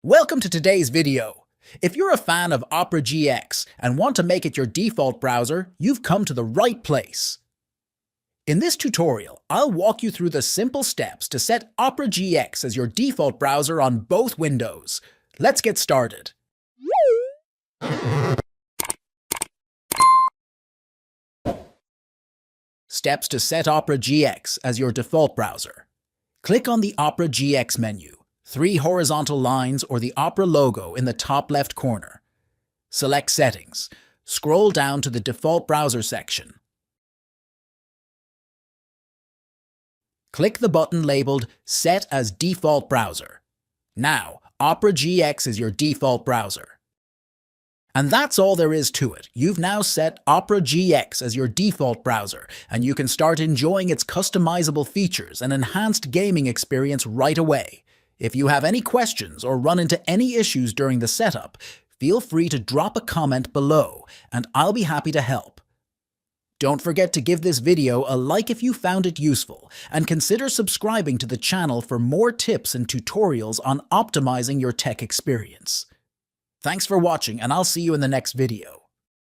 Welcome to today's video. If you're a fan of Opera GX and want to make it your default browser, you've come to the right place. In this tutorial, I'll walk you through the simple steps to set Opera GX as your default browser on both windows. Let's get started. Steps to set Opera GX as your default browser. Click on the Opera GX menu. 3 horizontal lines or the Opera logo in the top left corner. Select Settings. Scroll down to the Default Browser section. Click the button labeled Set as Default Browser. Now, Opera GX is your default browser. And that's all there is to it. You've now set Opera GX as your default browser, and you can start enjoying its customizable features and enhanced gaming experience right away. If you have any questions or run into any issues during the setup, feel free to drop a comment below, and I'll be happy to help. Don't forget to give this video a like if you found it useful, and consider subscribing to the channel for more tips and tutorials on optimizing your tech experience. Thanks for watching, and I'll see you in the next video.